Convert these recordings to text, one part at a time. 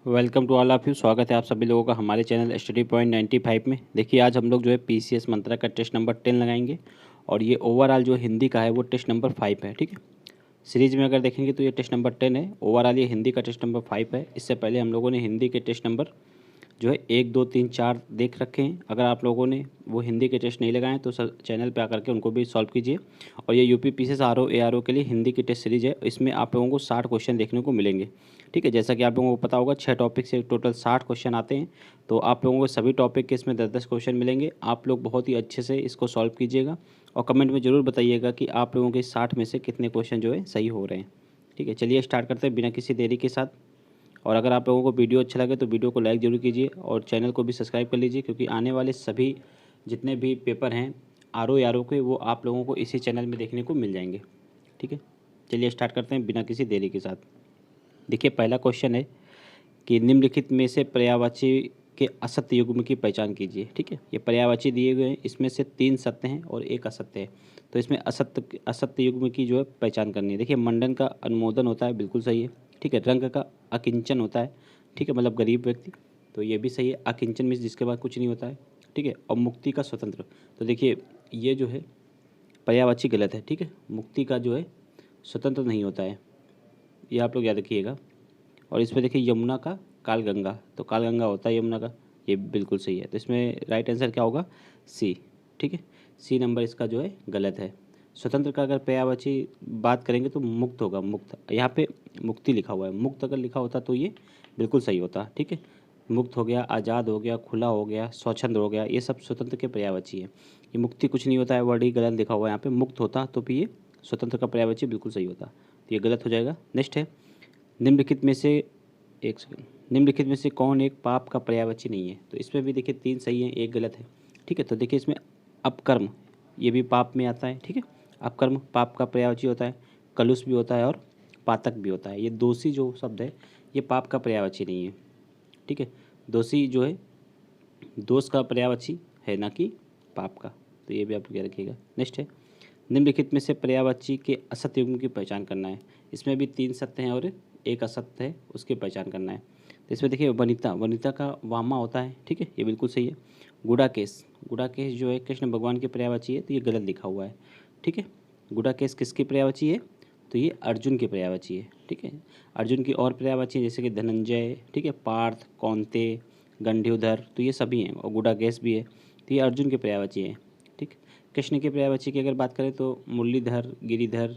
Welcome to all of you. स्वागत है आप सभी लोगों का हमारे चैनल स्टडी पॉइंट 95 में। देखिए आज हम लोग जो है पीसीएस मंत्रा का टेस्ट नंबर 10 लगाएंगे और ये ओवरऑल जो हिंदी का है वो टेस्ट नंबर 5 है। ठीक है, सीरीज में अगर देखेंगे तो ये टेस्ट नंबर 10 है, ओवरऑल ये हिंदी का टेस्ट नंबर 5 है। इससे पहले हम लोगों ने हिंदी के टेस्ट नंबर जो है 1, 2, 3, 4 देख रखे हैं। अगर आप लोगों ने वो हिंदी के टेस्ट नहीं लगाए तो सर चैनल पे आकर के उनको भी सॉल्व कीजिए। और ये यूपी पीसीएस आरओ एआरओ के लिए हिंदी की टेस्ट सीरीज है, इसमें आप लोगों को 60 क्वेश्चन देखने को मिलेंगे। ठीक है, जैसा कि आप लोगों को पता होगा 6 टॉपिक से टोटल 60 क्वेश्चन आते हैं, तो आप लोगों को सभी टॉपिक के इसमें 10-10 क्वेश्चन मिलेंगे। आप लोग बहुत ही अच्छे से इसको सॉल्व कीजिएगा और कमेंट में ज़रूर बताइएगा कि आप लोगों के 60 में से कितने क्वेश्चन जो है सही हो रहे हैं। ठीक है, चलिए स्टार्ट करते हैं बिना किसी देरी के साथ। और अगर आप लोगों को वीडियो अच्छा लगे तो वीडियो को लाइक ज़रूर कीजिए और चैनल को भी सब्सक्राइब कर लीजिए, क्योंकि आने वाले सभी जितने भी पेपर हैं आरओ एआरओ के वो आप लोगों को इसी चैनल में देखने को मिल जाएंगे। ठीक है, चलिए स्टार्ट करते हैं बिना किसी देरी के साथ। देखिए पहला क्वेश्चन है कि निम्नलिखित में से पर्यायवाची के असत्य युग्म की पहचान कीजिए। ठीक है, ये पर्यायवाची दिए गए हैं, इसमें से 3 सत्य हैं और 1 असत्य है, तो इसमें असत्य युग्म की जो है पहचान करनी है। देखिए मंडन का अनुमोदन होता है, बिल्कुल सही है। ठीक है, रंग का अकिंचन होता है, ठीक है, मतलब गरीब व्यक्ति, तो ये भी सही है। अकिंचन मीन्स जिसके बाद कुछ नहीं होता है। ठीक है, और मुक्ति का स्वतंत्र, तो देखिए ये जो है पर्यायवाची गलत है। ठीक है, मुक्ति का जो है स्वतंत्र नहीं होता है, ये आप लोग याद रखिएगा। और इसमें देखिए यमुना का कालगंगा, तो कालगंगा होता है यमुना का, ये बिल्कुल सही है। तो इसमें राइट आंसर क्या होगा? सी। ठीक है, सी नंबर इसका जो है गलत है। स्वतंत्र का अगर पर्यायवाची बात करेंगे तो मुक्त होगा, मुक्त। यहाँ पे मुक्ति लिखा हुआ है, मुक्त अगर लिखा होता तो ये बिल्कुल सही होता। ठीक है, मुक्त हो गया, आज़ाद हो गया, खुला हो गया, स्वच्छंद हो गया, ये सब स्वतंत्र के पर्यायवाची है। ये मुक्ति कुछ नहीं होता है, वर्ड ही गलत लिखा हुआ है यहाँ पे। मुक्त होता तो भी ये स्वतंत्र का पर्यायवाची बिल्कुल सही होता, तो ये गलत हो जाएगा। नेक्स्ट है निम्नलिखित में से, एक सेकंड, निम्नलिखित में से कौन एक पाप का पर्यायवाची नहीं है? तो इसमें भी देखिए 3 सही हैं, 1 गलत है। ठीक है, तो देखिए इसमें अपकर्म, ये भी पाप में आता है। ठीक है, अपकर्म पाप का पर्यायवाची होता है। कलुष भी होता है और पातक भी होता है। ये दोषी जो शब्द है ये पाप का पर्यायवाची नहीं है। ठीक है, दोषी जो है दोष का पर्यायवाची है, ना कि पाप का, तो ये भी आप याद रखिएगा। नेक्स्ट है निम्नलिखित में से पर्यायवाची के असत्य युग्म की पहचान करना है। इसमें भी 3 सत्य हैं और 1 असत्य है, उसकी पहचान करना है। तो इसमें देखिए वनिता, वनिता का वामा होता है। ठीक है, ये बिल्कुल सही है। गुड़ाकेश, गुड़ाकेश जो है कृष्ण भगवान की पर्यायवाची है, तो ये गलत लिखा हुआ है। ठीक है, गुड़ाकेश किसकी पर्यायवाची है? तो ये अर्जुन की पर्यायवाची है। ठीक है, अर्जुन की और पर्यायवाची है जैसे कि धनंजय, ठीक है, पार्थ, कौंते, गंड्योधर, तो ये सभी हैं, और गुड़ाकेश भी है, तो ये अर्जुन की पर्यायवाची है। ठीक, कृष्ण के पर्यायवाची की अगर बात करें तो मुरलीधर, गिरिधर,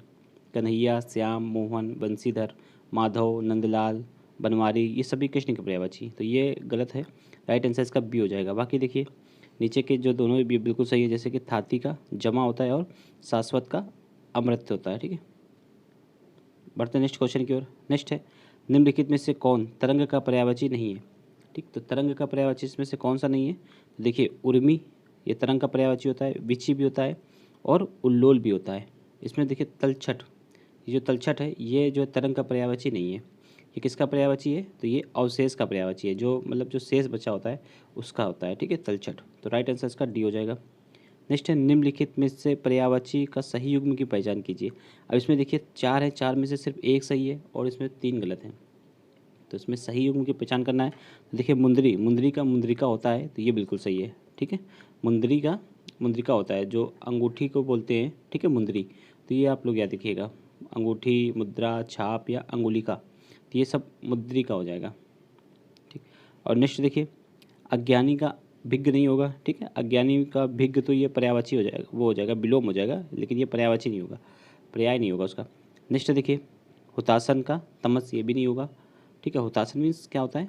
कन्हैया, श्याम, मोहन, बंसीधर, माधव, नंदलाल, बनवारी, ये सभी कृष्ण के पर्यायवाची, तो ये गलत है। राइट आंसर इसका बी हो जाएगा। बाकी देखिए नीचे के जो दोनों भी बिल्कुल सही है, जैसे कि थाती का जमा होता है और शाश्वत का अमृत होता है। ठीक है, बढ़ते नेक्स्ट क्वेश्चन की ओर। नेक्स्ट है निम्नलिखित में से कौन तरंग का पर्यायवाची नहीं है? ठीक, तो तरंग का पर्यायवाची इसमें से कौन सा नहीं है? तो देखिए उर्मी, ये तरंग का पर्यायवाची होता है। विची भी होता है और उल्लोल भी होता है। इसमें देखिए तलछट, ये जो तलछट है ये जो तरंग का पर्यायवाची नहीं है। ये किसका पर्यायवाची है? तो ये अवशेष का पर्यायवाची है, जो मतलब जो शेष बचा होता है उसका होता है। ठीक है, तलछट, तो राइट आंसर इसका डी हो जाएगा। नेक्स्ट है निम्नलिखित में से पर्यायवाची का सही युग्म की पहचान कीजिए। अब इसमें देखिए 4 है, 4 में से सिर्फ 1 सही है और इसमें 3 गलत हैं, तो इसमें सही युग्म की पहचान करना है। तो देखिए मुंदरी, मुंदरी का मुंद्रिका होता है, तो ये बिल्कुल सही है। ठीक है, मुंदरी का मुंद्रिका होता है, जो अंगूठी को बोलते हैं। ठीक है, मुंदरी, तो ये आप लोग याद रखिएगा। अंगूठी, मुद्रा, छाप या अंगुलिका, तो ये सब मुद्रिका हो जाएगा। ठीक, और नेक्स्ट देखिए अज्ञानी का भिज्ञ नहीं होगा। ठीक है, अज्ञानी का भिज्ञ, तो ये पर्यायवाची हो जाएगा, वो हो जाएगा, विलोम हो जाएगा, लेकिन ये पर्यायवाची नहीं होगा, पर्याय नहीं होगा उसका। नेक्स्ट देखिए हुतासन का तमस, ये भी नहीं होगा। ठीक है, हुतासन मीन्स क्या होता है?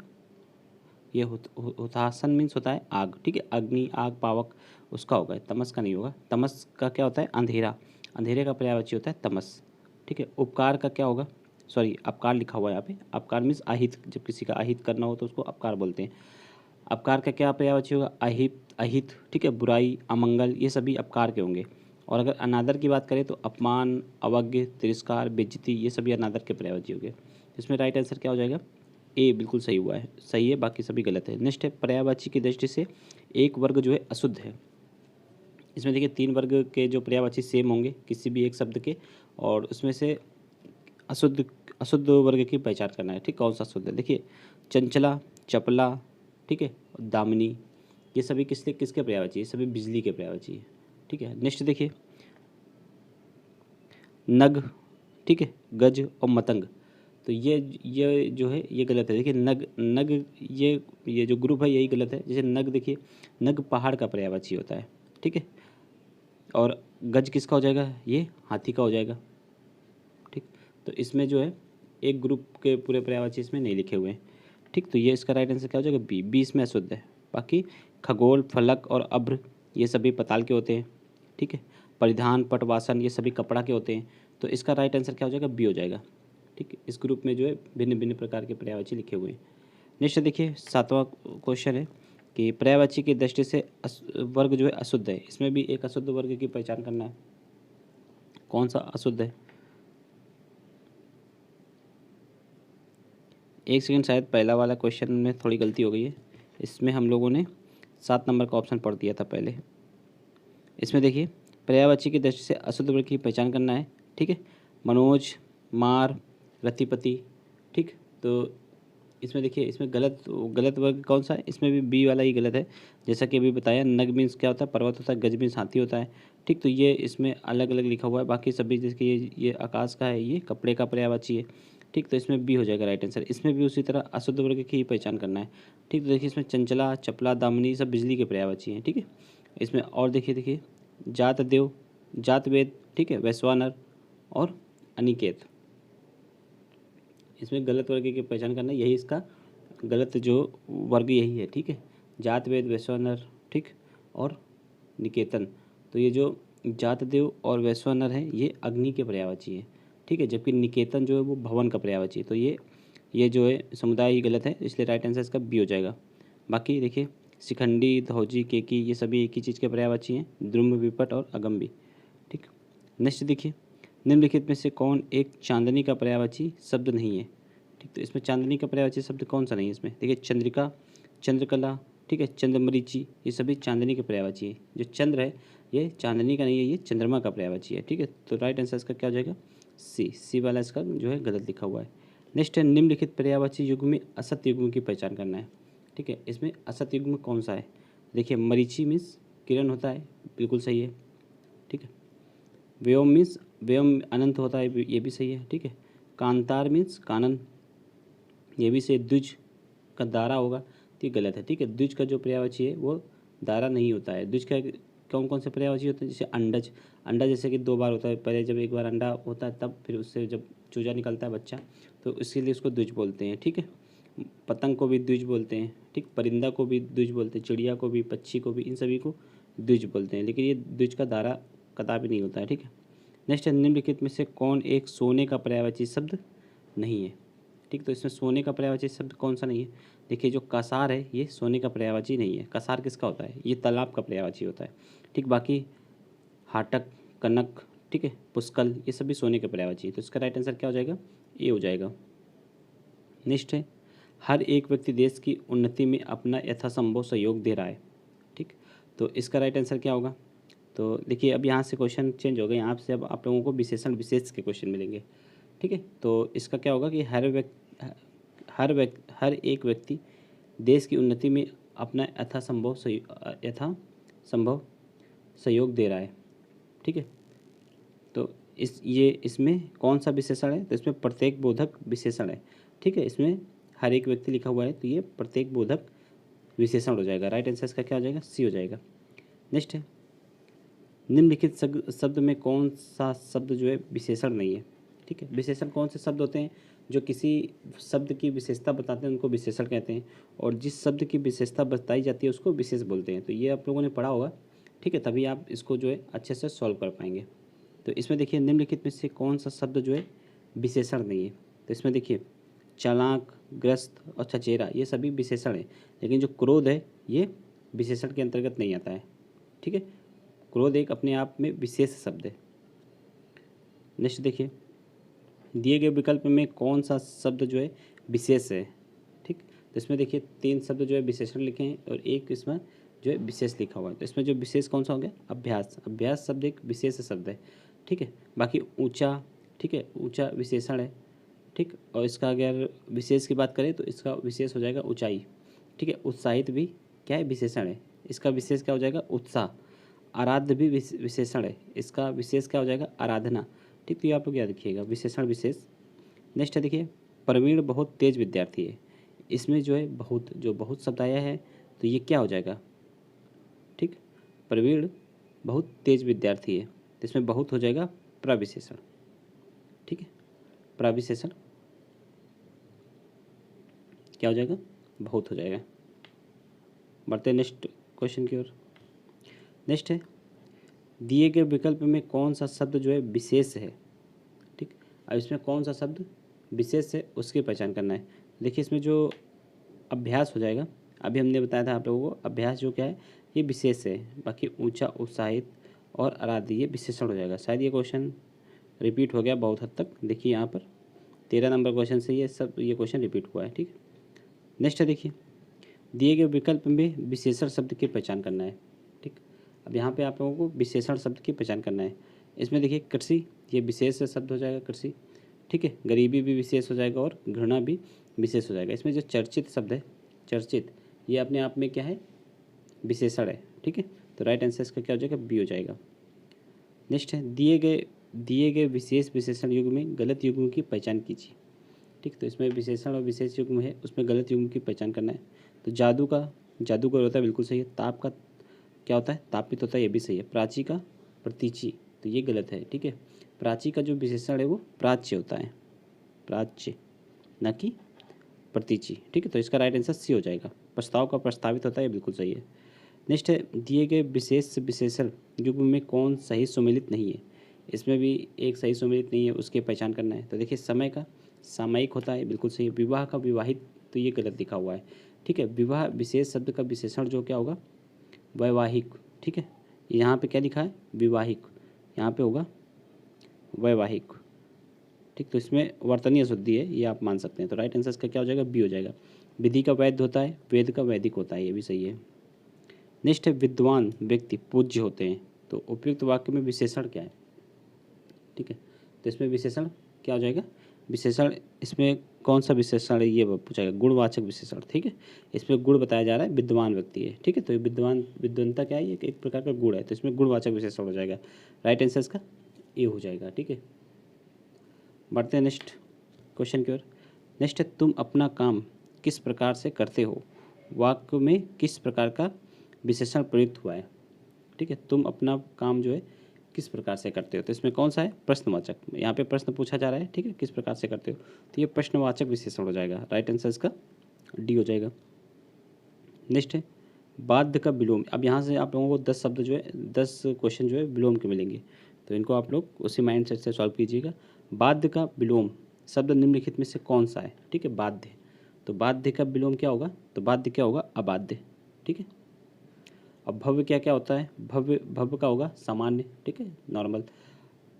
ये हुतासन मीन्स होता है आग। ठीक है, अग्नि, आग, पावक, उसका होगा, तमस का नहीं होगा। तमस का क्या होता है? अंधेरा, अंधेरे का पर्यायवाची होता है तमस। ठीक है, उपकार का क्या होगा? सॉरी, अपकार लिखा हुआ है यहाँ पे। अपकार मीन्स अहित, जब किसी का अहित करना हो तो उसको अपकार बोलते हैं। अपकार का क्या पर्यायवाची होगा? अहित, अहित। ठीक है, बुराई, अमंगल, ये सभी अपकार के होंगे। और अगर अनादर की बात करें तो अपमान, अवज्ञ, तिरस्कार, बेइज्जती, ये सभी अनादर के पर्यायवाची हो गए। इसमें राइट आंसर क्या हो जाएगा? ए बिल्कुल सही हुआ है, सही है, बाकी सभी गलत है। नेक्स्ट है पर्यायवाची की दृष्टि से एक वर्ग जो है अशुद्ध है। इसमें देखिए 3 वर्ग के जो पर्यायवाची सेम होंगे किसी भी एक शब्द के, और उसमें से अशुद्ध अशुद्ध वर्ग की पहचान करना है, ठीक, कौन सा अशुद्ध है। देखिए चंचला, चपला, ठीक है, दामिनी, ये सभी किसके पर्यायवाची है, सभी बिजली के पर्यायवाची है, ठीक है। नेक्स्ट देखिए नग, ठीक है, गज और मतंग, तो ये जो है ये गलत है। देखिए नग नग ये जो ग्रुप है यही गलत है। जैसे नग, देखिए नग पहाड़ का पर्यायवाची होता है, ठीक है, और गज किसका हो जाएगा, ये हाथी का हो जाएगा, ठीक। तो इसमें जो है एक ग्रुप के पूरे पर्यायवाची इसमें नहीं लिखे हुए हैं, ठीक। तो ये इसका राइट आंसर क्या हो जाएगा, बी, बी इसमें अशुद्ध है। बाकी खगोल, फलक और अभ्र ये सभी पताल के होते हैं, ठीक है। परिधान, पट, वासन ये सभी कपड़ा के होते हैं। तो इसका राइट आंसर क्या हो जाएगा, बी हो जाएगा, ठीक है। इस ग्रुप में जो है भिन्न भिन्न प्रकार के पर्यायवाची लिखे हुए हैं। नेक्स्ट देखिए 7वां क्वेश्चन है कि पर्यायवाची की दृष्टि से वर्ग जो है अशुद्ध है। इसमें भी एक अशुद्ध वर्ग की पहचान करना है, कौन सा अशुद्ध है। एक सेकंड, शायद पहला वाला क्वेश्चन में थोड़ी गलती हो गई है। इसमें हम लोगों ने 7 नंबर का ऑप्शन पढ़ दिया था पहले। इसमें देखिए पर्यायवाची की दृष्टि से अशुद्ध वर्ग की पहचान करना है, ठीक है। मनोज, मार, रतिपति, ठीक। तो इसमें देखिए इसमें गलत वर्ग कौन सा है, इसमें भी बी वाला ही गलत है। जैसा कि अभी बताया नग मीन्स क्या होता है, पर्वत होता है, गज मीन्स हाथी होता है, ठीक। तो ये इसमें अलग अलग लिखा हुआ है। बाकी सभी जैसे ये आकाश का है, ये कपड़े का पर्यायवाची है, ठीक। तो इसमें बी हो जाएगा राइट आंसर। इसमें भी उसी तरह अशुद्ध वर्ग की पहचान करना है, ठीक। तो देखिए इसमें चंचला, चपला, दामिनी सब बिजली के पर्यायवाची हैं, ठीक है। इसमें और देखिए जात देव, जात वेद, ठीक है, वैश्वानर और अनिकेत, इसमें गलत वर्ग की पहचान करना है। यही इसका गलत जो वर्ग यही है, ठीक है। जात वेद, वैश्वानर, ठीक, और निकेतन। तो ये जो जातदेव और वैश्वानर है ये अग्नि के पर्यायवाची है, ठीक है। जबकि निकेतन जो है वो भवन का पर्यायवाची है। तो ये जो है समुदाय ही गलत है, इसलिए राइट आंसर इसका बी हो जाएगा। बाकी देखिए शिखंडी, धौजी, केकी ये सभी एक ही चीज़ के पर्यायवाची हैं, द्रुम, विपट और अगम्बी, ठीक। नेक्स्ट देखिए निम्नलिखित में से कौन एक चांदनी का पर्यायवाची शब्द नहीं है, ठीक। तो इसमें चांदनी का पर्यायवाची शब्द कौन सा नहीं है, इसमें देखिए चंद्रिका, चंद्रकला, ठीक है, चंद्रमरीचि ये सभी चांदनी के पर्यायवाची है। जो चंद्र है ये चांदनी का नहीं है, ये चंद्रमा का पर्यायवाची है, ठीक है। तो राइट आंसर इसका क्या हो जाएगा, सी, सी वाला इसका जो है गलत लिखा हुआ है। नेक्स्ट है निम्नलिखित पर्यायवाची युग्म में असत्य युग्म की पहचान करना है, ठीक है। इसमें असत्य युग्म कौन सा है, देखिए मरीचि मीन्स किरण होता है, बिल्कुल सही है, ठीक है। व्योम मीन्स व्योम अनंत होता है, ये भी सही है, ठीक है। कांतार मीन्स कानन, ये भी सही। द्विज का दारा होगा तो ये गलत है, ठीक है। द्विज का जो पर्यायवाची है वो दारा नहीं होता है। द्विज का कौन कौन से पर्यायवाची होते हैं, जैसे अंडज, अंडा जैसे कि 2 बार होता है, पहले जब एक बार अंडा होता है तब फिर उससे जब चूजा निकलता है बच्चा, तो इसके लिए उसको द्विज बोलते हैं, ठीक है। पतंग को भी द्विज बोलते हैं, ठीक। परिंदा को भी द्विज बोलते हैं, चिड़िया को भी, पक्षी को भी, इन सभी को द्विज बोलते हैं। लेकिन ये द्विज का दारा कदापि नहीं होता है, ठीक है। नेक्स्ट है निम्नलिखित में से कौन एक सोने का पर्यायवाची शब्द नहीं है, ठीक। तो इसमें सोने का पर्यायवाची शब्द कौन सा नहीं है, देखिए जो कसार है ये सोने का पर्यायवाची नहीं है। कसार किसका होता है, ये तालाब का पर्यायवाची होता है, ठीक। बाकी हाटक, कनक, ठीक है, पुष्कल ये सभी सोने के पर्यायवाची है। तो इसका राइट आंसर क्या हो जाएगा, ए हो जाएगा। नेक्स्ट है हर एक व्यक्ति देश की उन्नति में अपना यथासंभव सहयोग दे रहा है, ठीक। तो इसका राइट आंसर क्या होगा, तो देखिए अब यहाँ से क्वेश्चन चेंज हो गए, यहाँ से अब आप लोगों को विशेषण विशेष के क्वेश्चन मिलेंगे, ठीक है। तो इसका क्या होगा कि हर एक व्यक्ति देश की उन्नति में अपना यथासंभव सहयोग दे रहा है, ठीक है। तो इसमें कौन सा विशेषण है, तो इसमें प्रत्येक बोधक विशेषण है, ठीक है। इसमें हर एक व्यक्ति लिखा हुआ है तो ये प्रत्येक बोधक विशेषण हो जाएगा। राइट आंसर इसका क्या हो जाएगा, सी हो जाएगा। नेक्स्ट है निम्नलिखित शब्द में कौन सा शब्द जो है विशेषण नहीं है, ठीक है। विशेषण कौन से शब्द होते हैं, जो किसी शब्द की विशेषता बताते हैं उनको विशेषण कहते हैं, और जिस शब्द की विशेषता बताई जाती है उसको विशेष बोलते हैं। तो ये आप लोगों ने पढ़ा होगा, ठीक है, तभी आप इसको जो है अच्छे से सॉल्व कर पाएंगे। तो इसमें देखिए निम्नलिखित में से कौन सा शब्द जो है विशेषण नहीं है, तो इसमें देखिए चालाक, ग्रस्त और छचेरा ये सभी विशेषण है, लेकिन जो क्रोध है ये विशेषण के अंतर्गत नहीं आता है, ठीक है। क्रोध एक अपने आप में विशेष शब्द है। नेक्स्ट देखिए दिए गए विकल्प में कौन सा शब्द जो है विशेष है, ठीक। तो इसमें देखिए 3 शब्द जो है विशेषण लिखे हैं और एक इसमें जो है विशेष लिखा हुआ है। तो इसमें जो विशेष कौन सा हो गया, अभ्यास, अभ्यास शब्द एक विशेष शब्द है, ठीक है। बाकी ऊंचा, ठीक है, ऊंचा विशेषण है, ठीक। और इसका अगर विशेष की बात करें तो इसका विशेष हो जाएगा ऊंचाई, ठीक है। उत्साहित भी क्या है, विशेषण है। इसका विशेष क्या हो जाएगा, उत्साह। आराध्य भी विशेषण है, इसका विशेष क्या हो जाएगा, आराधना, ठीक। तो ये आप लोग याद रखिएगा, विशेषण विशेष। नेक्स्ट है देखिए, प्रवीण बहुत तेज विद्यार्थी है। इसमें जो है बहुत, जो बहुत शब्द आया है तो ये क्या हो जाएगा, ठीक। प्रवीण बहुत तेज विद्यार्थी है तो इसमें बहुत हो जाएगा प्रविशेषण, ठीक है। प्रविशेषण क्या हो जाएगा, बहुत हो जाएगा। बढ़ते हैं नेक्स्ट क्वेश्चन की ओर। नेक्स्ट है, दिए गए विकल्प में कौन सा शब्द जो है विशेष है, ठीक। अब इसमें कौन सा शब्द विशेष है उसकी पहचान करना है। देखिए इसमें जो अभ्यास हो जाएगा, अभी हमने बताया था आप लोगों को, अभ्यास जो क्या है ये विशेष है, बाकी ऊंचा, उत्साहित और आराध्य ये विशेषण हो जाएगा। शायद ये क्वेश्चन रिपीट हो गया बहुत हद तक। देखिए यहाँ पर 13 नंबर क्वेश्चन से ये क्वेश्चन रिपीट हुआ है, ठीक है। नेक्स्ट है देखिए, दिए गए विकल्प में विशेषण शब्द की पहचान करना है, ठीक। अब यहाँ पे आप लोगों को विशेषण शब्द की पहचान करना है। इसमें देखिए कृषि, ये विशेष शब्द हो जाएगा कृषि, ठीक है। गरीबी भी विशेष हो जाएगा और घृणा भी विशेष हो जाएगा। इसमें जो चर्चित शब्द है, चर्चित, ये अपने आप में क्या है, विशेषण है, ठीक है। तो राइट आंसर इसका क्या हो जाएगा, बी हो जाएगा। नेक्स्ट है, दिए गए विशेष विशेषण युग्म में गलत युग्म की पहचान कीजिए, ठीक। तो इसमें विशेषण और विशेष युग्म है, उसमें गलत युग्म की पहचान करना है। तो जादूगर होता है, बिल्कुल सही है। ताप का क्या होता है, तापित होता है, ये भी सही है। प्राची का प्रतीची, तो ये गलत है, ठीक है। प्राची का जो विशेषण है वो प्राच्य होता है, प्राच्य, न कि प्रतीची, ठीक है। तो इसका राइट आंसर सी हो जाएगा। प्रस्ताव का प्रस्तावित होता है, ये बिल्कुल सही है। नेक्स्ट है, दिए गए विशेष विशेषण युग्म में कौन सही सुमेलित नहीं है। इसमें भी एक सही सुमेलित नहीं है, उसकी पहचान करना है। तो देखिए, समय का सामयिक होता है, बिल्कुल सही है। विवाह का विवाहित, तो ये गलत लिखा हुआ है, ठीक है। विवाह विशेष शब्द का विशेषण जो क्या होगा, वैवाहिक, ठीक है। यहाँ पे क्या लिखा है, विवाहिक, यहाँ पे होगा वैवाहिक, ठीक। तो इसमें वर्तनीय शुद्धि है, ये आप मान सकते हैं। तो राइट आंसर का क्या हो जाएगा, बी हो जाएगा। विधि का वैध होता है, वेद का वैदिक होता है, ये भी सही है। नेक्स्ट है, विद्वान व्यक्ति पूज्य होते हैं। तो उपयुक्त वाक्य में विशेषण क्या है, ठीक है। तो इसमें विशेषण क्या हो जाएगा, विशेषण, इसमें कौन सा विशेषण है ये पूछा गया, गुणवाचक विशेषण, ठीक है। इसमें गुण बताया जा रहा है, विद्वान व्यक्ति है, ठीक है। तो ये विद्वानता क्या है, ये एक प्रकार का गुण है, तो इसमें गुणवाचक विशेषण हो जाएगा। राइट आंसर इसका ए हो जाएगा, ठीक है। बढ़ते हैं नेक्स्ट क्वेश्चन की ओर। नेक्स्ट है, तुम अपना काम किस प्रकार से करते हो, वाक्य में किस प्रकार का विशेषण प्रयुक्त हुआ है, ठीक है। तुम अपना काम जो है किस प्रकार से करते हो, तो इसमें कौन सा है, प्रश्नवाचक। यहाँ पे प्रश्न पूछा जा रहा है, ठीक है, किस प्रकार से करते हो, तो ये प्रश्नवाचक विशेषण हो जाएगा। राइट आंसर इसका डी हो जाएगा। नेक्स्ट है, बाध्य का विलोम। अब यहाँ से आप लोगों को 10 शब्द जो है, 10 क्वेश्चन जो है विलोम के मिलेंगे, तो इनको आप लोग उसी माइंड सेट से सॉल्व कीजिएगा। बाध्य का विलोम शब्द निम्नलिखित में से कौन सा है, ठीक है, बाध्य। तो बाध्य का विलोम क्या होगा, तो बाध्य क्या होगा, अबाध्य, ठीक है। अब भव्य क्या क्या होता है, भव्य का होगा सामान्य, ठीक है, नॉर्मल,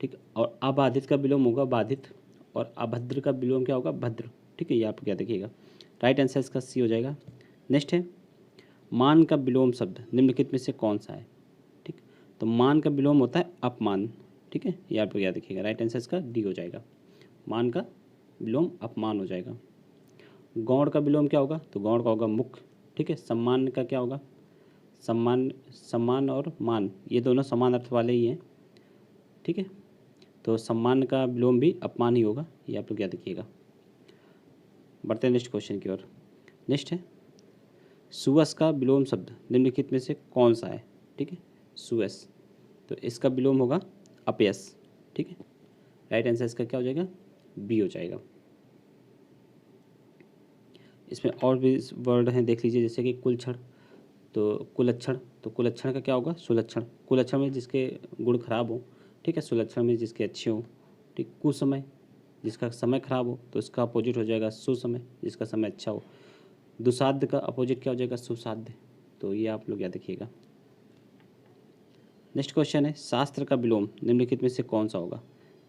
ठीक। और अबाधित का विलोम होगा बाधित, और अभद्र का विलोम क्या होगा, भद्र, ठीक है। ये आप क्या देखिएगा, राइट आंसर इसका सी हो जाएगा। नेक्स्ट है, मान का विलोम शब्द निम्नलिखित में से कौन सा है, ठीक। तो मान का विलोम होता है अपमान, ठीक है। ये आप क्या देखिएगा, राइट आंसर इसका डी हो जाएगा। मान का विलोम अपमान हो जाएगा। गौण का विलोम क्या होगा, तो गौण का होगा मुख, ठीक है। सम्मान का क्या होगा, सम्मान और मान ये दोनों समान अर्थ वाले ही हैं, ठीक है। तो सम्मान का विलोम भी अपमान ही होगा, ये आप लोग क्या देखिएगा। बढ़ते हैं नेक्स्ट क्वेश्चन की ओर। नेक्स्ट है, सुयस का विलोम शब्द निम्नलिखित में से कौन सा है, ठीक है, सुयस। तो इसका विलोम होगा अपयस, ठीक है। राइट आंसर इसका क्या हो जाएगा, बी हो जाएगा। इसमें और भी वर्ड हैं, देख लीजिए, जैसे कि कुलक्षण, तो कुलक्षण, तो कुलक्षण का क्या होगा, सुलक्षण। कुलक्षण में जिसके गुण खराब हो, ठीक है। सुलक्षण में जिसके अच्छे हो, ठीक। कुसमय जिसका समय खराब हो, तो इसका अपोजिट हो जाएगा सुसमय, जिसका समय अच्छा हो। दुसाध्य का अपोजिट क्या हो जाएगा, सुसाध्य। तो ये आप लोग याद रखिएगा। नेक्स्ट क्वेश्चन है, शास्त्र का विलोम निम्नलिखित में से कौन सा होगा।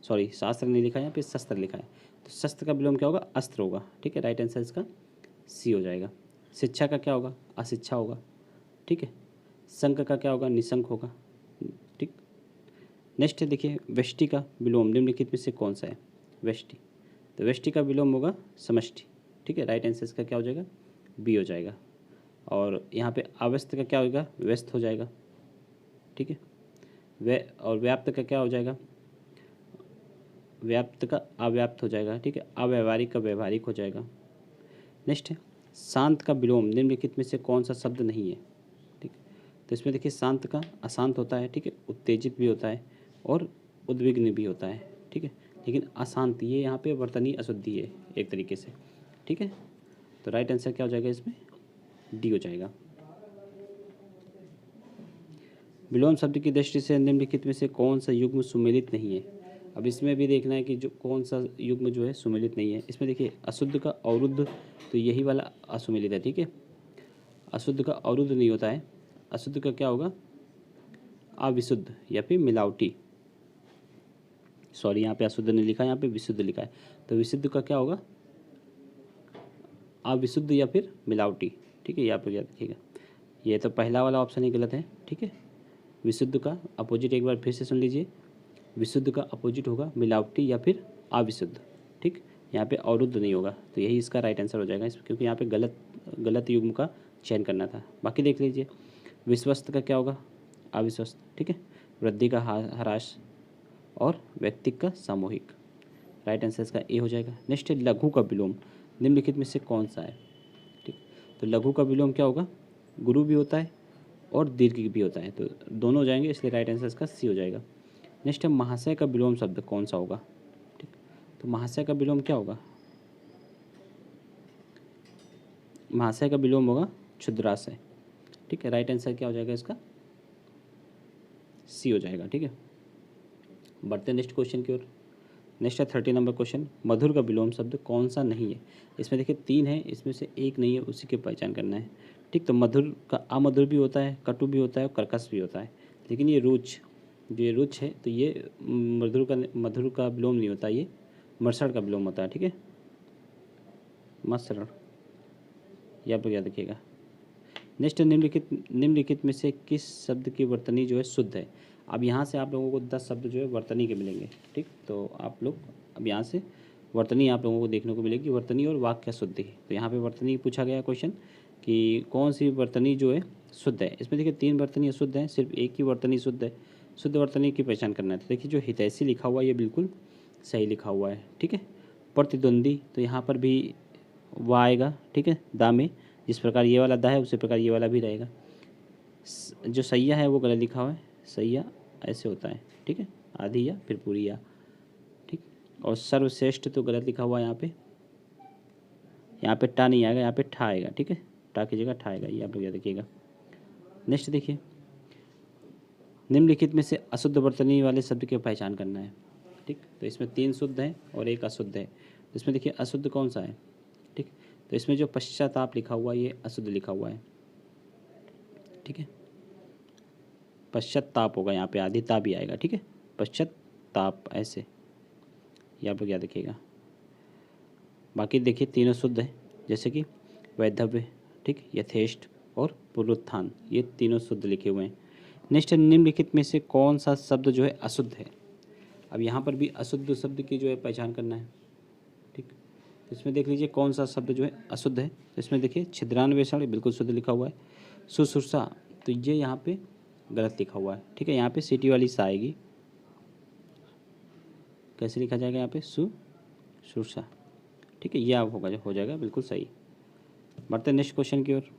सॉरी, शास्त्र नहीं लिखा है, यहाँ पे शस्त्र लिखा है। तो शस्त्र का विलोम क्या होगा, अस्त्र होगा, ठीक है। राइट आंसर इसका सी हो जाएगा। शिक्षा का क्या होगा, अशिक्षा होगा, ठीक है। संक का क्या होगा, निशंक होगा, ठीक। नेक्स्ट है देखिए, व्यष्टि का विलोम निम्नलिखित में से कौन सा है, व्यष्टि। तो व्यष्टि का विलोम होगा समष्टि, ठीक है। राइट आंसर इसका क्या हो जाएगा, बी हो जाएगा। और यहाँ पे अव्यस्त का क्या होगा, व्यस्त हो जाएगा, ठीक है। और व्याप्त का क्या हो जाएगा, व्याप्त का अव्याप्त हो जाएगा, ठीक है। अव्यवहारिक का व्यवहारिक हो जाएगा। नेक्स्ट है शांत का विलोम निम्नलिखित में से कौन सा शब्द नहीं है, ठीक। तो इसमें देखिए शांत का अशांत होता है, ठीक है, उत्तेजित भी होता है और उद्विग्न भी होता है, ठीक है। लेकिन अशांत ये यहाँ पे वर्तनीय अशुद्धि है एक तरीके से, ठीक है। तो राइट आंसर क्या हो जाएगा इसमें, डी हो जाएगा। विलोम शब्द की दृष्टि से निम्नलिखित में से कौन सा युग्म सुमेलित नहीं है। अब इसमें भी देखना है कि जो कौन सा युग्म जो है सुमेलित नहीं है। इसमें देखिए अशुद्ध का अवरुद्ध, तो यही वाला असुमेलित है, ठीक है। अशुद्ध का अवरुद्ध नहीं होता है, अशुद्ध का क्या होगा, अविशुद्ध या फिर मिलावटी। सॉरी यहाँ पे अशुद्ध नहीं लिखा है, यहाँ पे विशुद्ध लिखा है। तो विशुद्ध का क्या होगा, अविशुद्ध या फिर मिलावटी, ठीक है। यहाँ पर याद रखिएगा, ये तो पहला वाला ऑप्शन ही गलत है, ठीक है। विशुद्ध का अपोजिट एक बार फिर से सुन लीजिए, विशुद्ध का अपोजिट होगा मिलावटी या फिर अविशुद्ध, ठीक। यहाँ पे अवरुद्ध नहीं होगा, तो यही इसका राइट आंसर हो जाएगा, क्योंकि यहाँ पे गलत युग्म का चयन करना था। बाकी देख लीजिए, विश्वस्त का क्या होगा, अविश्वस्त, ठीक है। वृद्धि का ह्रास और व्यक्तिक का सामूहिक, राइट आंसर इसका ए हो जाएगा। नेक्स्ट है लघु का विलोम निम्नलिखित में से कौन सा है, ठीक। तो लघु का विलोम क्या होगा, गुरु भी होता है और दीर्घ भी होता है, तो दोनों हो जाएंगे, इसलिए राइट आंसर इसका सी हो जाएगा। नेक्स्ट है महाशय का विलोम शब्द कौन सा होगा, ठीक। तो महाशय का विलोम क्या होगा, महाशय का विलोम होगा क्षुद्राशय, ठीक है। राइट आंसर क्या हो जाएगा इसका, सी हो जाएगा, ठीक है। बढ़ते नेक्स्ट क्वेश्चन की ओर। नेक्स्ट है 30 नंबर क्वेश्चन, मधुर का विलोम शब्द कौन सा नहीं है। इसमें देखिए 3 है, इसमें से एक नहीं है, उसी की पहचान करना है, ठीक। तो मधुर का अमधुर भी होता है, कटु भी होता है और कर्कश भी होता है, लेकिन ये रुच, जो ये रुच है, तो ये मधुर का विलोम नहीं होता, ये मर्सड़ का विलोम होता है, ठीक है। मर्सड़, यहाँ पर याद रखिएगा। नेक्स्ट निम्नलिखित में से किस शब्द की वर्तनी जो है शुद्ध है। अब यहाँ से आप लोगों को 10 शब्द जो है वर्तनी के मिलेंगे, ठीक। तो आप लोग अब यहाँ से वर्तनी आप लोगों को देखने को मिलेगी, वर्तनी और वाक्य शुद्धि। तो यहाँ पे वर्तनी पूछा गया क्वेश्चन कि कौन सी वर्तनी जो है शुद्ध है। इसमें देखिए 3 वर्तनी अशुद्ध है, सिर्फ एक ही वर्तनी शुद्ध है। शुद्ध वर्तनी की पहचान करना है। तो देखिए जो हितैषी लिखा हुआ है ये बिल्कुल सही लिखा हुआ है, ठीक है। प्रतिद्वंदी, तो यहाँ पर भी वाह आएगा, ठीक है। दा में जिस प्रकार ये वाला दा है उसी प्रकार ये वाला भी रहेगा। जो सैया है वो गलत लिखा हुआ है, सैया ऐसे होता है, ठीक है, आधी या फिर पूरी या, ठीक। और सर्वश्रेष्ठ तो गलत लिखा हुआ है यहाँ पे टा नहीं आएगा, यहाँ पे ठा आएगा, ठीक है। टा की जगह ठा आएगा, ये आप लोग याद रखिएगा। नेक्स्ट देखिए, निम्नलिखित में से अशुद्ध वर्तनी वाले शब्द की पहचान करना है, ठीक। तो इसमें 3 शुद्ध हैं और एक अशुद्ध है। तो इसमें देखिए अशुद्ध कौन सा है, ठीक। तो इसमें जो पश्चाताप लिखा हुआ है ये अशुद्ध लिखा हुआ है, ठीक है। पश्चाताप होगा, यहाँ पे आधी ता भी आएगा, ठीक है। पश्चाताप ऐसे, ये आप लोग याद रखिएगा। बाकी देखिए तीनों शुद्ध है, जैसे कि वैधव्य, ठीक, यथेष्ट और पुनरुत्थान, ये तीनों शुद्ध लिखे हुए हैं। नेक्स्ट निम्नलिखित में से कौन सा शब्द जो है अशुद्ध है। अब यहाँ पर भी अशुद्ध शब्द की जो है पहचान करना है, ठीक। तो इसमें देख लीजिए कौन सा शब्द जो है अशुद्ध है। तो इसमें देखिए छिद्रान्वेषण बिल्कुल शुद्ध लिखा हुआ है। सुश्रूषा, तो ये यहाँ पे गलत लिखा हुआ है, ठीक है। यहाँ पे सीटी वाली सा आएगी, कैसे लिखा जाएगा यहाँ पे, सुश्रूषा, ठीक है। ये आप हो जाएगा बिल्कुल सही। बढ़ते नेक्स्ट क्वेश्चन की ओर।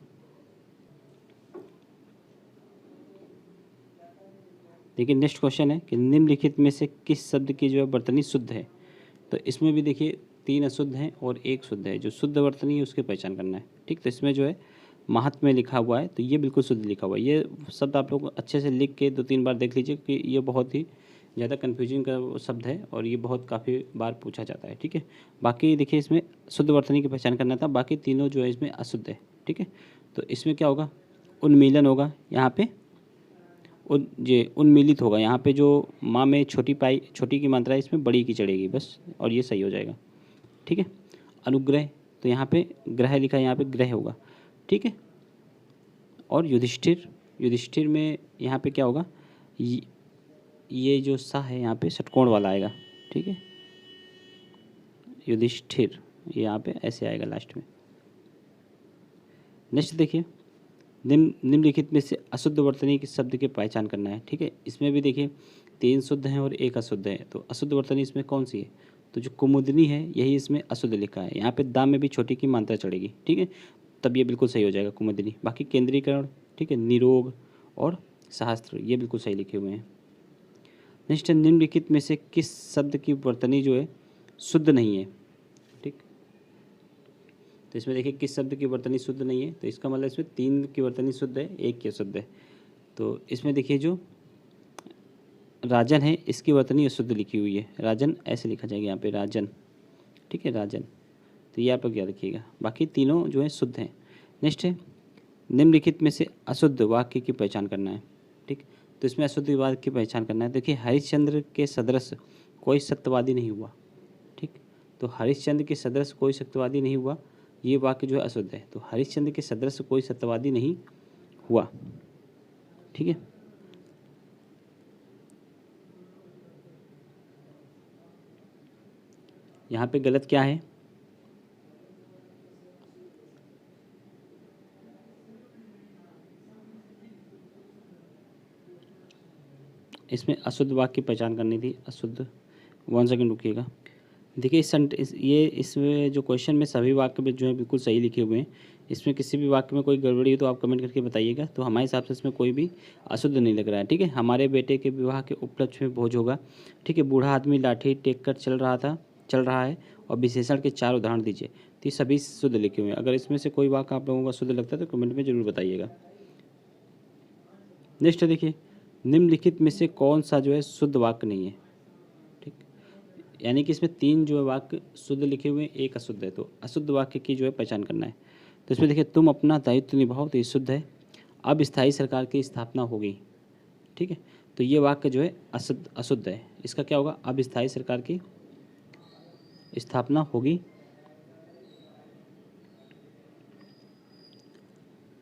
देखिए नेक्स्ट क्वेश्चन है कि निम्नलिखित में से किस शब्द की जो है वर्तनी शुद्ध है। तो इसमें भी देखिए 3 अशुद्ध हैं और एक शुद्ध है। जो शुद्ध वर्तनी है उसकी पहचान करना है, ठीक। तो इसमें जो है महात्म्य लिखा हुआ है, तो ये बिल्कुल शुद्ध लिखा हुआ है। ये शब्द आप लोग अच्छे से लिख के 2-3 बार देख लीजिए कि ये बहुत ही ज़्यादा कन्फ्यूजिंग का शब्द है और ये बहुत काफ़ी बार पूछा जाता है, ठीक है। बाकी देखिए इसमें शुद्ध वर्तनी की पहचान करना था, बाकी तीनों जो है इसमें अशुद्ध है, ठीक है। तो इसमें क्या होगा, उन्मीलन होगा, यहाँ पे उन्मीलित होगा। यहाँ पे जो माँ में छोटी की मात्रा है, इसमें बड़ी की चढ़ेगी बस, और ये सही हो जाएगा, ठीक है। अनुग्रह, तो यहाँ पे ग्रह लिखा है, यहाँ पे ग्रह होगा, ठीक है। और युधिष्ठिर में यहाँ पे क्या होगा, ये जो सा है यहाँ पे षटकोण वाला आएगा, ठीक है। युधिष्ठिर, ये यहाँ पे ऐसे आएगा लास्ट में। नेक्स्ट देखिए, निम्नलिखित में से अशुद्ध वर्तनी के शब्द की पहचान करना है। ठीक है, इसमें भी देखिए 3 शुद्ध हैं और 1 अशुद्ध है। तो अशुद्ध वर्तनी इसमें कौन सी है? तो जो कुमुदनी है यही इसमें अशुद्ध लिखा है। यहाँ पे दाम में भी छोटी की मात्रा चढ़ेगी। ठीक है, तब ये बिल्कुल सही हो जाएगा कुमुदनी। बाकी केंद्रीकरण, ठीक है, निरोग और शास्त्र, ये बिल्कुल सही लिखे हुए हैं। नेक्स्ट, निम्नलिखित में से किस शब्द की वर्तनी जो है शुद्ध नहीं है? ठीक, तो इसमें देखिए किस शब्द की वर्तनी शुद्ध नहीं है, तो इसका मतलब इसमें 3 की वर्तनी शुद्ध है, 1 की अशुद्ध है। तो इसमें देखिए जो राजन है इसकी वर्तनी अशुद्ध लिखी हुई है। राजन ऐसे लिखा जाएगा यहाँ पे, राजन। ठीक है, राजन। तो ये आप लोग याद रखिएगा। बाकी तीनों जो है शुद्ध हैं। नेक्स्ट है, निम्नलिखित में से अशुद्ध वाक्य की पहचान करना है। ठीक, तो इसमें अशुद्ध वाक्य की पहचान करना है। देखिए हरिश्चंद्र के सदृश कोई सत्यवादी नहीं हुआ। ठीक, तो हरिश्चंद्र के सदृश कोई सत्यवादी नहीं हुआ, ये वाक्य जो है अशुद्ध है। तो हरिश्चंद्र के सदृश कोई सत्यवादी नहीं हुआ। ठीक है, यहाँ पे गलत क्या है? इसमें अशुद्ध वाक्य की पहचान करनी थी। अशुद्ध, 1 सेकंड रुकिएगा। देखिए इसमें जो क्वेश्चन में सभी वाक्य में जो है बिल्कुल सही लिखे हुए हैं। इसमें किसी भी वाक्य में कोई गड़बड़ी है तो आप कमेंट करके बताइएगा। तो हमारे हिसाब से इसमें कोई भी अशुद्ध नहीं लग रहा है। ठीक है, हमारे बेटे के विवाह के उपलक्ष्य में भोज होगा। ठीक है, बूढ़ा आदमी लाठी टेक कर चल रहा है और विशेषण के 4 उदाहरण दीजिए। तो ये सभी शुद्ध लिखे हुए हैं। अगर इसमें से कोई वाक्य आप लोगों को शुद्ध लगता है तो कमेंट में ज़रूर बताइएगा। नेक्स्ट देखिए, निम्नलिखित में से कौन सा जो है शुद्ध वाक्य नहीं है? ठीक, यानी कि इसमें 3 जो है वाक्य शुद्ध लिखे हुए हैं, 1 अशुद्ध है। तो अशुद्ध वाक्य की जो है पहचान करना है। तो इसमें देखिए, तुम अपना दायित्व निभाओ, तो ये शुद्ध है। अब स्थायी सरकार की स्थापना होगी। ठीक है, तो ये वाक्य जो है अशुद्ध है। इसका क्या होगा? अब स्थायी सरकार की स्थापना होगी,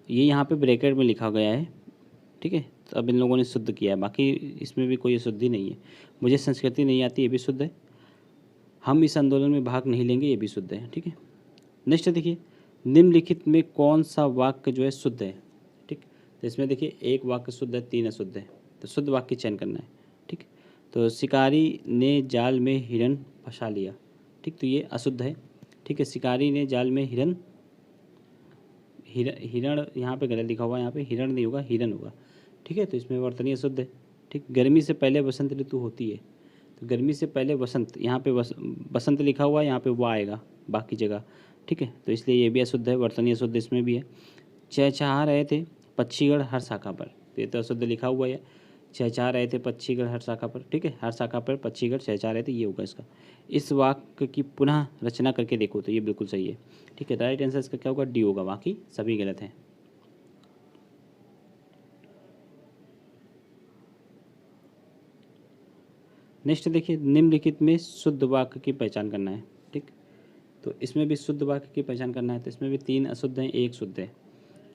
ये यहाँ पे ब्रैकेट में लिखा गया है। ठीक है, तो अब इन लोगों ने शुद्ध किया है। बाकी इसमें भी कोई अशुद्धि नहीं है। मुझे संस्कृति नहीं आती, ये भी शुद्ध है। हम इस आंदोलन में भाग नहीं लेंगे, ये भी शुद्ध है। ठीक है, नेक्स्ट देखिए, निम्नलिखित में कौन सा वाक्य जो है शुद्ध है? ठीक, तो इसमें देखिए 1 वाक्य शुद्ध है, 3 अशुद्ध है। तो शुद्ध वाक्य चयन करना है। ठीक, तो शिकारी ने जाल में हिरन फंसा लिया। ठीक, तो ये अशुद्ध है। ठीक है, शिकारी ने जाल में हिरन यहाँ पे गलत लिखा हुआ है, यहाँ पे हिरण नहीं होगा, हिरन होगा। ठीक है, तो इसमें वर्तनी अशुद्ध है। ठीक, गर्मी से पहले बसंत ऋतु होती है। तो गर्मी से पहले वसंत, यहाँ पे बसंत लिखा हुआ है, यहाँ पे वो आएगा बाकी जगह। ठीक है, तो इसलिए ये भी अशुद्ध है, वर्तनी अशुद्ध इसमें भी है। चहचहा रहे थे पक्षीगण हर शाखा पर, तो ये तो अशुद्ध लिखा हुआ है। चहचहा रहे थे पक्षीगण हर शाखा पर। ठीक है, हर शाखा पर पक्षीगण चहचहा रहे थे, ये होगा इसका। इस वाक्य की पुनः रचना करके देखो, तो ये बिल्कुल सही है। ठीक है, राइट आंसर इसका क्या होगा? डी होगा, बाकी सभी गलत हैं। नेक्स्ट देखिए, निम्नलिखित में शुद्ध वाक्य की पहचान करना है। ठीक, तो इसमें भी शुद्ध वाक्य की पहचान करना है। तो इसमें भी 3 अशुद्ध हैं, 1 शुद्ध है।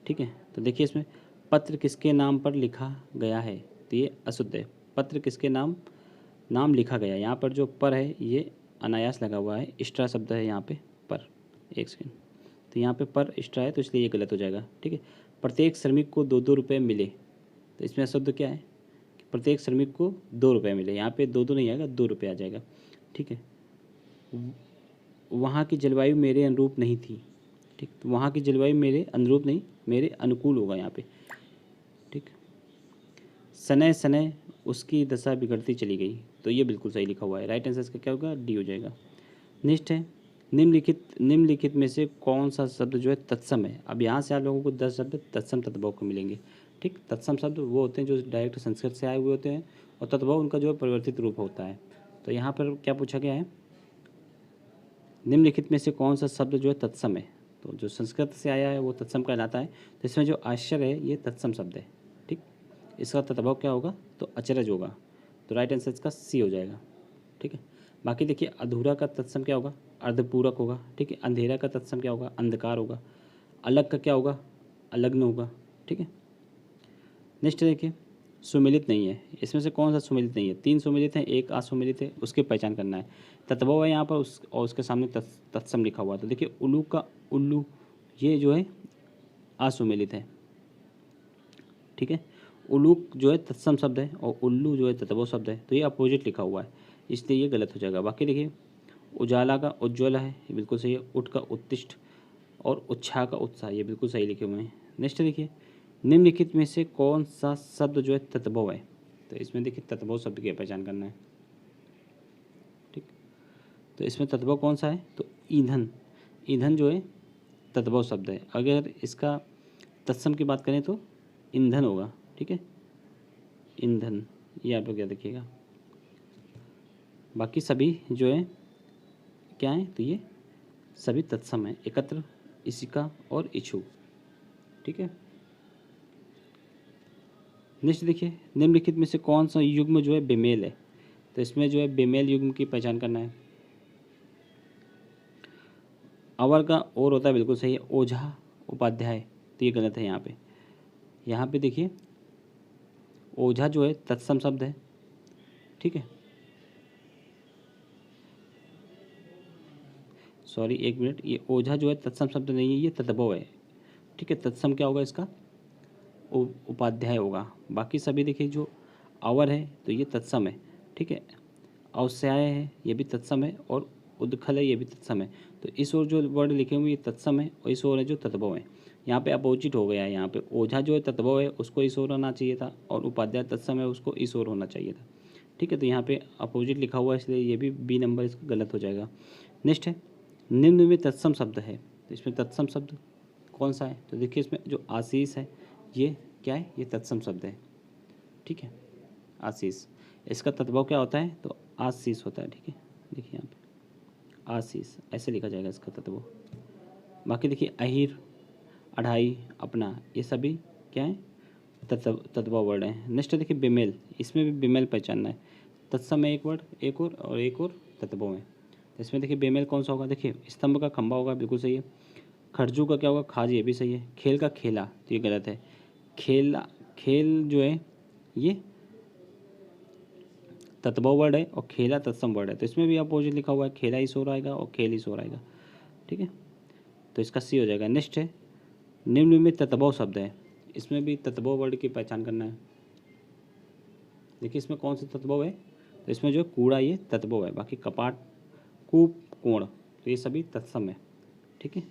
ठीक है, तो देखिए इसमें पत्र किसके नाम पर लिखा गया है? तो ये अशुद्ध है। पत्र किसके नाम लिखा गया है, यहाँ पर जो पर है ये अनायास लगा हुआ है, एक्स्ट्रा शब्द है यहाँ पे पर। 1 सेकेंड, तो यहाँ पे पर एक्स्ट्रा है, तो इसलिए ये गलत हो जाएगा। ठीक है, प्रत्येक श्रमिक को 2-2 रुपये मिले। तो इसमें अशुद्ध क्या है? कि प्रत्येक श्रमिक को 2 रुपये मिले। यहाँ पे 2-2 नहीं आएगा, 2 रुपये आ जाएगा। ठीक है, वहाँ की जलवायु मेरे अनुरूप नहीं थी। ठीक, तो वहाँ की जलवायु मेरे अनुरूप नहीं, मेरे अनुकूल होगा यहाँ पे। ठीक, सने सने उसकी दशा बिगड़ती चली गई। तो ये बिल्कुल सही लिखा हुआ है। राइट आंसर इसका क्या होगा? डी हो जाएगा। नेक्स्ट है, निम्नलिखित में से कौन सा शब्द जो है तत्सम है? अब यहाँ से आप लोगों को 10 शब्द तत्सम तद्भव को मिलेंगे। ठीक, तत्सम शब्द वो होते हैं जो डायरेक्ट संस्कृत से आए हुए होते हैं, और तद्भव उनका जो है परिवर्तित रूप होता है। तो यहाँ पर क्या पूछा गया है? निम्नलिखित में से कौन सा शब्द जो है तत्सम है? तो जो संस्कृत से आया है वो तत्सम कहलाता है। तो इसमें जो आश्चर्य है ये तत्सम शब्द है। ठीक, इसका तद्भव क्या होगा? तो अचरज होगा। तो राइट आंसर इसका सी हो जाएगा। ठीक है, बाकी देखिए अधूरा का तत्सम क्या होगा? अर्धपूरक होगा। ठीक है, अंधेरा का तत्सम क्या होगा? अंधकार होगा। अलग का क्या होगा? अलग्न होगा। ठीक है, नेक्स्ट देखिए, सुमिलित नहीं है। इसमें से कौन सा सुमिलित नहीं है? 3 सुमिलित हैं, 1 असुमिलित है, उसकी पहचान करना है। तत्भव है यहाँ पर उस और उसके सामने तत्सम लिखा हुआ है। तो देखिए उल्लू का उल्लू ये जो है असुमिलित है, ठीक है। उल्लू जो है तत्सम शब्द है और उल्लू जो है तत्भव शब्द है, तो ये अपोजिट लिखा हुआ है, इसलिए ये गलत हो जाएगा। बाकी देखिए उजाला का उज्ज्वल है, ये बिल्कुल सही है। उठ का उत्तिष्ठ और उत्साह का उत्साह, ये बिल्कुल सही लिखे हुए हैं। नेक्स्ट देखिए निम्नलिखित में से कौन सा शब्द जो है तत्भव है? तो इसमें देखिए तत्भव शब्द की पहचान करना है, ठीक। तो इसमें तत्भव कौन सा है? तो ईंधन। ईंधन जो है तत्भव शब्द है। अगर इसका तत्सम की बात करें तो ईंधन होगा, ठीक है। ईंधन, ये आप लोग क्या देखिएगा। बाकी सभी जो है क्या है? तो ये सभी तत्सम है, एकत्र, इसिका और इच्छु, ठीक है। नेक्स्ट देखिए निम्नलिखित में से कौन सा युग्म जो है बेमेल है? तो इसमें जो है बेमेल युग्म की पहचान करना है। अवर का और होता है, बिल्कुल सही है। ओझा उपाध्याय, तो ये गलत है यहाँ पे। यहाँ पे देखिए ओझा जो है तत्सम शब्द है, ठीक है। सॉरी एक मिनट, ये ओझा जो है तत्सम शब्द नहीं है, ये तत्भव है, ठीक है। तत्सम क्या होगा इसका? उपाध्याय होगा। बाकी सभी देखिए जो अवर है तो ये तत्सम है, ठीक है। अवस्याय है, ये भी तत्सम है, और उद्खल है, ये भी तत्सम है। तो इस ओर जो वर्ड लिखे हुए ये तत्सम है और इस ओर है जो तत्भव है। यहाँ पे अपोजिट हो गया है। यहाँ पे ओझा जो है तत्भव है, उसको इस ओर होना चाहिए था, और उपाध्याय तत्सम है, उसको इस ओर होना चाहिए था, ठीक है। तो यहाँ पे अपोजिट लिखा हुआ है, इसलिए ये भी बी नंबर इसका गलत हो जाएगा। नेक्स्ट है निम्न में तत्सम शब्द है। तो इसमें तत्सम शब्द कौन सा है? तो देखिए इसमें जो आशीष है ये क्या है? ये तत्सम शब्द है, ठीक है। आशीष, इसका तत्भव क्या होता है? तो आशीष होता है, ठीक है। देखिए यहाँ पे आशीष ऐसे लिखा जाएगा इसका तत्भव। बाकी देखिए अहिर, अढ़ाई, अपना, ये सभी क्या है? तत्भव वर्ड है। नेक्स्ट देखिए बेमेल, इसमें भी बेमेल पहचानना है। तत्सम है एक वर्ड, एक और तत्भव है। तो इसमें देखिए बेमेल कौन सा होगा? देखिए स्तंभ का खंभा होगा, बिल्कुल सही है। खरजू का क्या होगा? खाज, ये भी सही है। खेल का खेला, तो ये गलत है। खेला, खेल जो है ये तत्भव वर्ड है और खेला तत्सम वर्ड है। तो इसमें भी अपोजिट लिखा हुआ है, खेला इस ओर आएगा और खेल इस ओर आएगा, ठीक है। तो इसका सी हो जाएगा। नेक्स्ट है निम्न में तत्भव शब्द है। इसमें भी तत्भव वर्ड की पहचान करना है। देखिए इसमें कौन सा तत्भव है? तो इसमें जो कूड़ा ये तत्भव है। बाकी कपाट, कूप, कोण, तो ये सभी तत्सम है, ठीक है।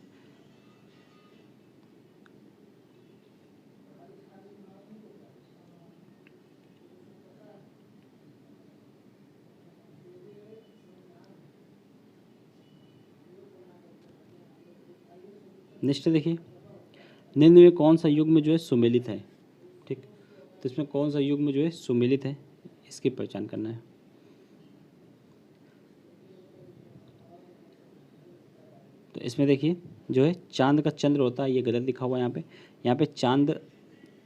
नेक्स्ट देखिए निम्न में कौन सा युग्म जो है सुमेलित है, ठीक। तो इसमें कौन सा युग्म जो है सुमेलित है, इसकी पहचान करना है। तो इसमें देखिए जो है चांद का चंद्र होता है, ये गलत लिखा हुआ है यहाँ पे। यहाँ पे चांद,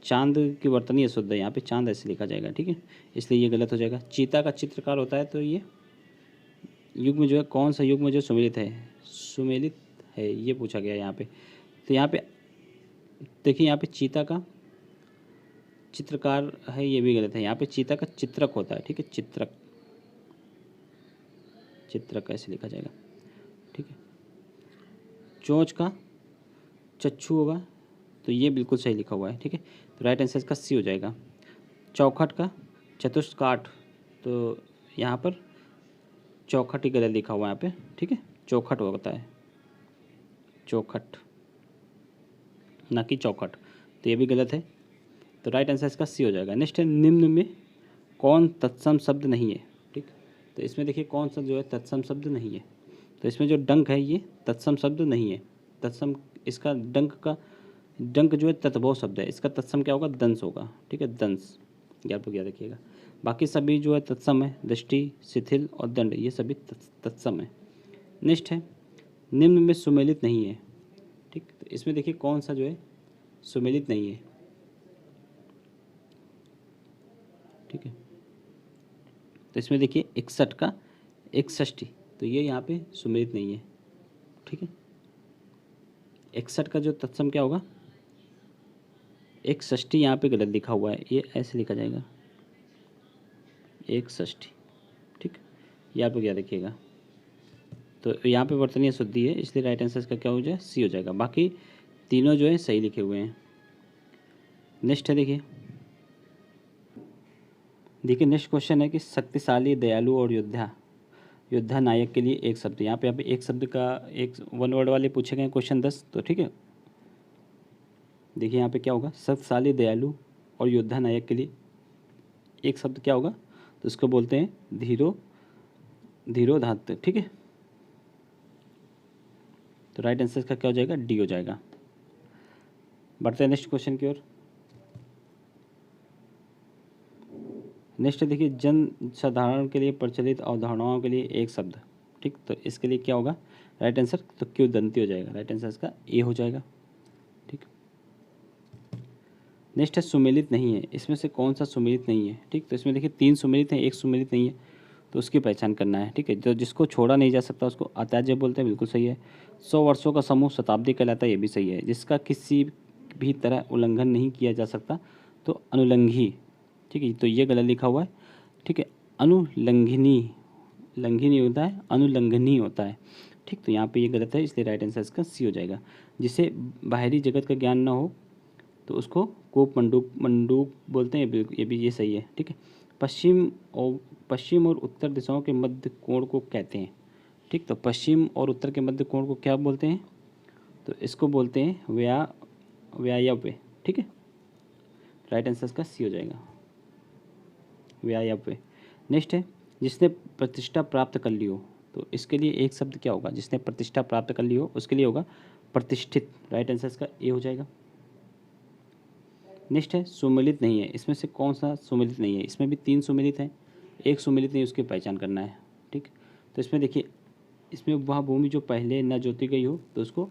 चांद की वर्तनी अशुद्ध है, यहाँ पे चांद ऐसे लिखा जाएगा, ठीक है। इसलिए ये गलत हो जाएगा। चीता का चित्रकार होता है, तो ये युग्म जो है कौन सा युग्म जो सुमेलित है? सुमेलित है, ये पूछा गया यहाँ पे। तो यहाँ पे देखिए यहाँ पे चीता का चित्रकार है, ये भी गलत है। यहाँ पे चीता का चित्रक होता है, ठीक है। चित्रक, चित्रक ऐसे लिखा जाएगा, ठीक है। चोंच का चच्छू होगा, तो ये बिल्कुल सही लिखा हुआ है, ठीक है। तो राइट आंसर इसका सी हो जाएगा। चौखट का चतुष्काठ, तो यहाँ पर चौखट ही गलत लिखा हुआ है यहाँ पे, ठीक है। चौखट होता है, चौखट, ना कि चौखट, तो ये भी गलत है। तो राइट आंसर इसका सी हो जाएगा। नेक्स्ट है निम्न में कौन तत्सम शब्द नहीं है, ठीक। तो इसमें देखिए कौन सा जो है तत्सम शब्द नहीं है। तो इसमें जो डंक है ये तत्सम शब्द नहीं है। तत्सम, इसका डंक जो है तत्भव शब्द है, इसका तत्सम क्या होगा? दंश होगा, ठीक है। दंश, या तो क्या देखिएगा। बाकी सभी जो है तत्सम है। दृष्टि, शिथिल और दंड, ये सभी तत्सम है। नेक्स्ट है निम्न में सुमेलित नहीं है, ठीक। तो इसमें देखिए कौन सा जो है सुमेलित नहीं है, ठीक है। तो इसमें देखिए 61 का 61, तो ये यहाँ पे सुमेलित नहीं है, ठीक है। 61 का जो तत्सम क्या होगा? 61 यहाँ पे गलत लिखा हुआ है, ये ऐसे लिखा जाएगा, एक षष्ठी, ठीक। ये आप लोग याद रखिएगा। तो यहाँ पे वर्तनीय शुद्धि है, इसलिए राइट आंसर का क्या हो जाए, सी हो जाएगा। बाकी तीनों जो है सही लिखे हुए हैं। नेक्स्ट है, देखिए नेक्स्ट क्वेश्चन है कि शक्तिशाली, दयालु और योद्धा नायक के लिए एक शब्द। यहाँ पे एक शब्द का एक वन वर्ड वाले पूछे गए क्वेश्चन 10, तो ठीक है। देखिए यहाँ पे क्या होगा, शक्तिशाली, दयालु और योद्धा नायक के लिए एक शब्द क्या होगा, तो इसको बोलते हैं धीरोदात्त, ठीक है। तो राइट आंसर का क्या हो जाएगा, डी हो जाएगा। बढ़ते हैं नेक्स्ट क्वेश्चन की ओर। नेक्स्ट देखिए, जन साधारण के लिए प्रचलित अवधारणाओं के लिए एक शब्द, ठीक। तो इसके लिए क्या होगा राइट आंसर, तो क्यों दंती हो जाएगा, राइट आंसर इसका ए हो जाएगा, ठीक। नेक्स्ट है सुमेलित नहीं है, इसमें से कौन सा सुमेलित नहीं है, ठीक। तो इसमें देखिए 3 सुमेलित हैं, एक सुमेलित नहीं है, तो उसकी पहचान करना है, ठीक है। तो जिसको छोड़ा नहीं जा सकता उसको अत्याज्य बोलते हैं, बिल्कुल सही है। 100 वर्षों का समूह शताब्दी कहलाता है, ये भी सही है। जिसका किसी भी तरह उल्लंघन नहीं किया जा सकता तो अनुलंघी, ठीक है। तो ये गलत लिखा हुआ है, ठीक है। लंघनी होता है, अनुलंघनी होता है, ठीक। तो यहाँ पे ये गलत है, इसलिए राइट आंसर इसका सी हो जाएगा। जिसे बाहरी जगत का ज्ञान ना हो तो उसको कोप मंडूक बोलते हैं, ये सही है, ठीक है। पश्चिम और उत्तर दिशाओं के मध्य कोण को कहते हैं, ठीक। तो पश्चिम और उत्तर के मध्य कोण को क्या बोलते हैं, तो इसको बोलते हैं व्यायव्य, ठीक है। राइट आंसर इसका सी हो जाएगा, व्यायव्य। नेक्स्ट है, जिसने प्रतिष्ठा प्राप्त कर ली हो, तो इसके लिए एक शब्द क्या होगा, जिसने प्रतिष्ठा प्राप्त कर ली हो उसके लिए होगा प्रतिष्ठित, राइट आंसर इसका ए हो जाएगा। नेक्स्ट है, सुमेलित नहीं है, इसमें से कौन सा सुमेलित नहीं है, इसमें भी 3 सुमेलित हैं, एक सुमेलित नहीं, उसकी पहचान करना है, ठीक। तो इसमें देखिए, इसमें वह भूमि जो पहले न जोती गई हो तो उसको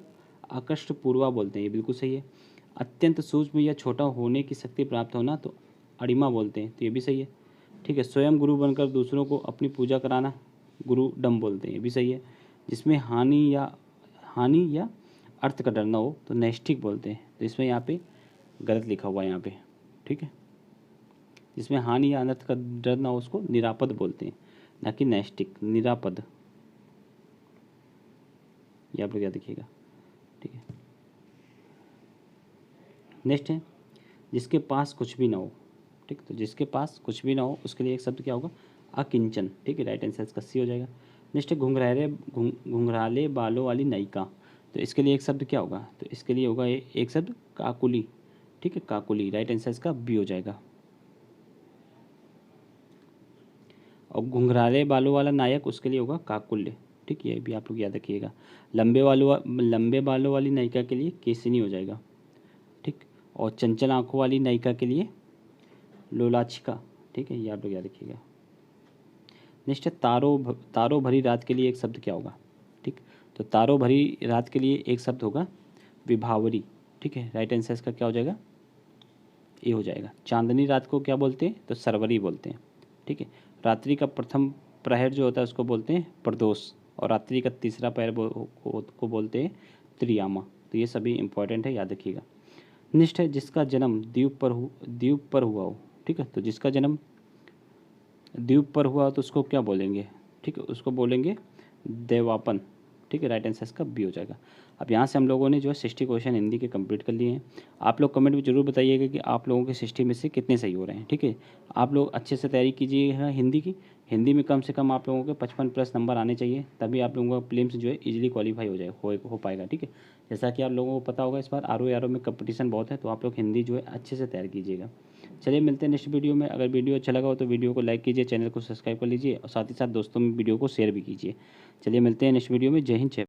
आकृष्ट पूर्वा बोलते हैं, ये बिल्कुल सही है। अत्यंत सूक्ष्म या छोटा होने की शक्ति प्राप्त होना तो अड़िमा बोलते हैं, तो ये भी सही है, ठीक है। स्वयं गुरु बनकर दूसरों को अपनी पूजा कराना गुरु डम बोलते हैं, ये भी सही है। जिसमें हानि या अर्थ का डर न हो तो नैष्ठिक बोलते हैं, तो इसमें यहाँ पे गलत लिखा हुआ है यहाँ पे, ठीक है। जिसमें हानि या अनर्थ का डर ना हो उसको निरापद बोलते हैं, ना कि नैष्टिक, निरापद, ये आप लोग याद रखिएगा, ठीक है। नेक्स्ट है, जिसके पास कुछ भी ना हो, ठीक। तो जिसके पास कुछ भी ना हो उसके लिए एक शब्द क्या होगा, अकिंचन, ठीक है। राइट आंसर इसका सी हो जाएगा। नेक्स्ट है, घुंघराले बालों वाली नायिका, तो इसके लिए एक शब्द क्या होगा, तो इसके लिए होगा एक शब्द काकुली, ठीक है, काकुली। राइट आंसर इसका बी हो जाएगा। और घुंघराले बालों वाला नायक उसके लिए होगा काकुल्य, ठीक। ये भी आप लोग याद रखिएगा। लंबे बालों वाली नायिका के लिए केसनी हो जाएगा, ठीक। और चंचल आंखों वाली नायिका के लिए लोलाचिका, ठीक है, ये आप लोग याद रखिएगा। नेक्स्ट है, तारों भरी रात के लिए एक शब्द क्या होगा, ठीक। तो तारों भरी रात के लिए एक शब्द होगा विभावरी, ठीक है। राइट आंसर इसका क्या हो जाएगा, ए हो जाएगा। चांदनी रात को क्या बोलते हैं, तो सरवरी बोलते हैं, ठीक है। रात्रि का प्रथम प्रहर जो होता है उसको बोलते हैं प्रदोष, और रात्रि का तीसरा प्रहर को बोलते हैं त्रियामा। तो ये सभी इंपॉर्टेंट है, याद रखिएगा। नेक्स्ट है, जिसका जन्म द्वीप पर हुआ हो, ठीक है। तो जिसका जन्म द्वीप पर हुआ तो उसको क्या बोलेंगे, ठीक है, उसको बोलेंगे देवापन, ठीक है। राइट आंसर इसका बी हो जाएगा। अब यहाँ से हम लोगों ने जो है 60 क्वेश्चन हिंदी के कंप्लीट कर लिए हैं। आप लोग कमेंट में जरूर बताइएगा कि आप लोगों के 60 में से कितने सही हो रहे हैं, ठीक है। आप लोग अच्छे से तैयारी कीजिएगा हिंदी की। हिंदी में कम से कम आप लोगों के 55+ नंबर आने चाहिए, तभी आप लोगों का प्रीलिम्स जो है इजीली क्वालिफाई हो पाएगा, ठीक है। जैसा कि आप लोगों को पता होगा, इस बार आर में कंपटीशन बहुत है, तो आप लोग हिंदी जो है अच्छे से तैयार कीजिएगा। चलिए मिलते हैं नेक्स्ट वीडियो में। अगर वीडियो अच्छा लगा हो तो वीडियो को लाइक कीजिए, चैनल को सब्सक्राइब कर लीजिए, और साथ ही साथ दोस्तों में वीडियो को शेयर भी कीजिए। चलिए मिलते हैं नेक्स्ट वीडियो में। जय हिंद, जय